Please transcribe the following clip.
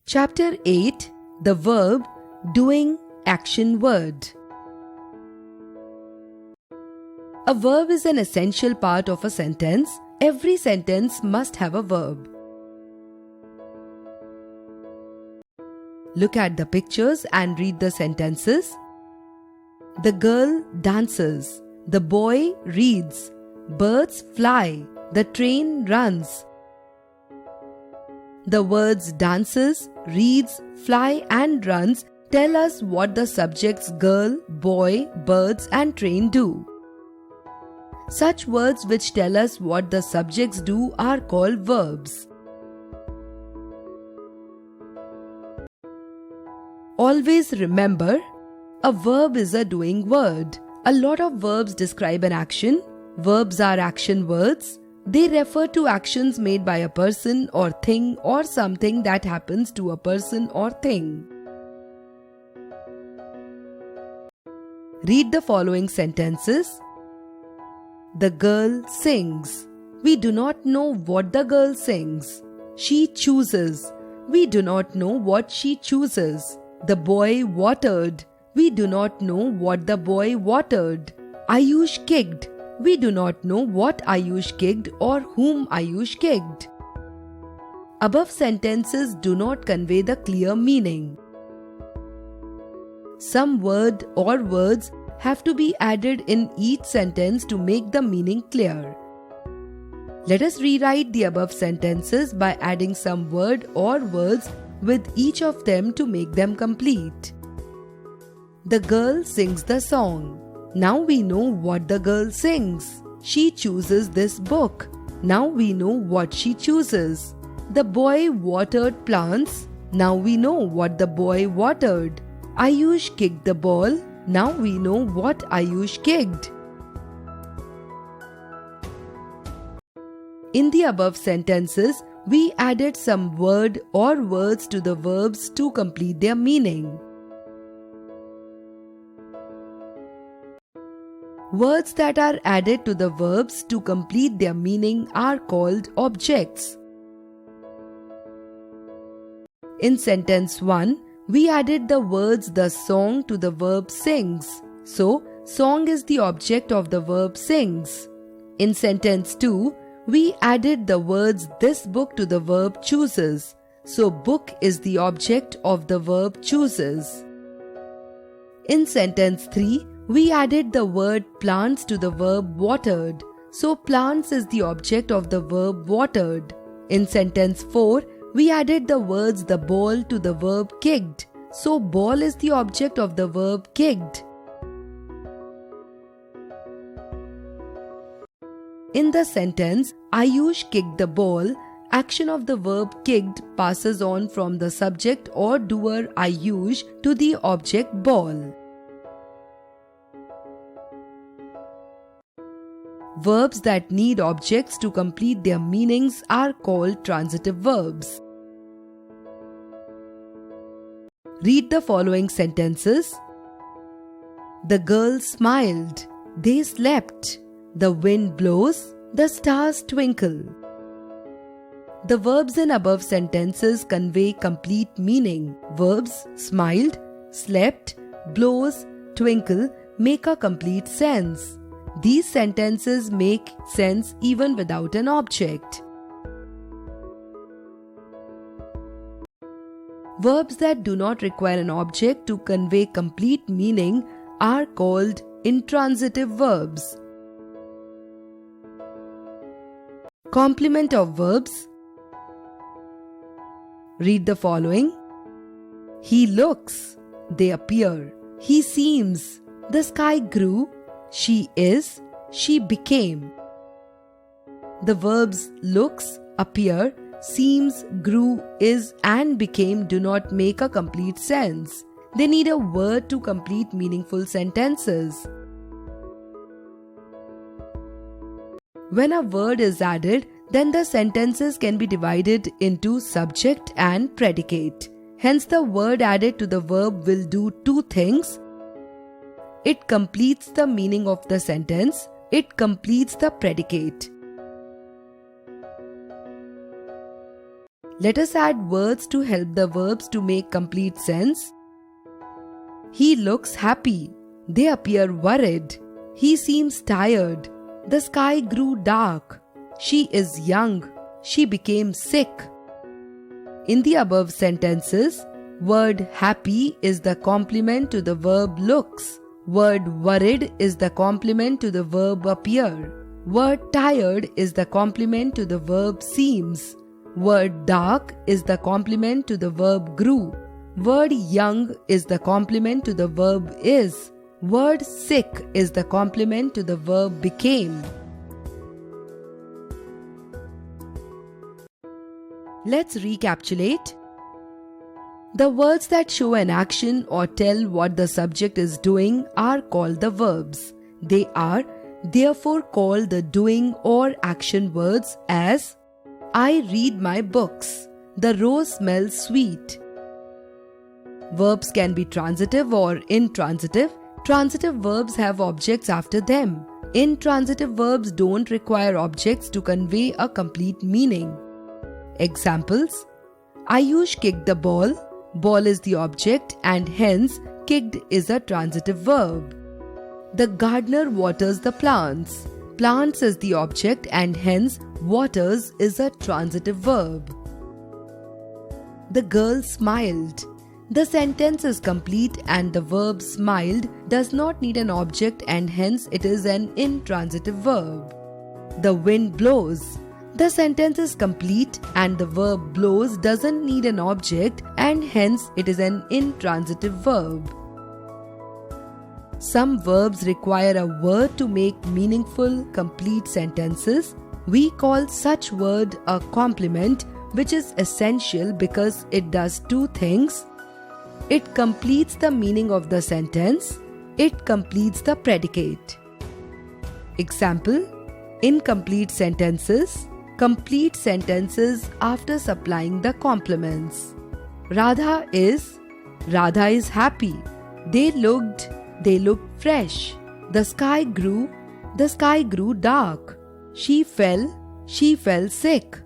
Chapter 8. The verb doing action word. A verb is an essential part of a sentence. Every sentence must have a verb. Look at the pictures and read the sentences. The girl dances. The boy reads. Birds fly. The train runs. The words dances, reads, fly and runs tell us what the subjects girl, boy, birds and train do. Such words which tell us what the subjects do are called verbs. Always remember, a verb is a doing word. A lot of verbs describe an action. Verbs are action words. They refer to actions made by a person or thing or something that happens to a person or thing. Read the following sentences. The girl sings. We do not know what the girl sings. She chooses. We do not know what she chooses. The boy watered. We do not know what the boy watered. Ayush kicked. We do not know what Ayush kicked or whom Ayush kicked. Above sentences do not convey the clear meaning. Some word or words have to be added in each sentence to make the meaning clear. Let us rewrite the above sentences by adding some word or words with each of them to make them complete. The girl sings the song. Now we know what the girl sings. She chooses this book. Now we know what she chooses. The boy watered plants. Now we know what the boy watered. Ayush kicked the ball. Now we know what Ayush kicked. In the above sentences, we added some word or words to the verbs to complete their meaning. Words that are added to the verbs to complete their meaning are called objects. In sentence 1, we added the words the song to the verb sings. So, song is the object of the verb sings. In sentence 2, we added the words this book to the verb chooses. So, book is the object of the verb chooses. In sentence 3, we added the word plants to the verb watered. So, plants is the object of the verb watered. In sentence 4, we added the words the ball to the verb kicked. So, ball is the object of the verb kicked. In the sentence, Ayush kicked the ball, action of the verb kicked passes on from the subject or doer Ayush to the object ball. Verbs that need objects to complete their meanings are called transitive verbs. Read the following sentences. The girl smiled. They slept. The wind blows. The stars twinkle. The verbs in above sentences convey complete meaning. Verbs smiled, slept, blows, twinkle make a complete sense. These sentences make sense even without an object. Verbs that do not require an object to convey complete meaning are called intransitive verbs. Complement of verbs. Read the following. He looks. They appear. He seems. The sky grew. She is, she became. The verbs looks, appear, seems, grew, is and became do not make a complete sense. They need a word to complete meaningful sentences. When a word is added, then the sentences can be divided into subject and predicate. Hence, the word added to the verb will do two things. It completes the meaning of the sentence. It completes the predicate. Let us add words to help the verbs to make complete sense. He looks happy. They appear worried. He seems tired. The sky grew dark. She is young. She became sick. In the above sentences, word happy is the complement to the verb looks. Word worried is the complement to the verb appear. Word tired is the complement to the verb seems. Word dark is the complement to the verb grew. Word young is the complement to the verb is. Word sick is the complement to the verb became. Let's recapitulate. The words that show an action or tell what the subject is doing are called the verbs. They are therefore called the doing or action words as I read my books. The rose smells sweet. Verbs can be transitive or intransitive. Transitive verbs have objects after them. Intransitive verbs don't require objects to convey a complete meaning. Examples: Ayush kicked the ball. Ball is the object and hence kicked is a transitive verb. The gardener waters the plants. Plants is the object and hence waters is a transitive verb. The girl smiled. The sentence is complete and the verb smiled does not need an object and hence it is an intransitive verb. The wind blows. The sentence is complete and the verb blows doesn't need an object and hence it is an intransitive verb. Some verbs require a word to make meaningful, complete sentences. We call such word a complement, which is essential because it does two things. It completes the meaning of the sentence. It completes the predicate. Example: incomplete sentences. Complete sentences after supplying the complements. Radha is happy. They looked fresh. The sky grew dark. She fell sick.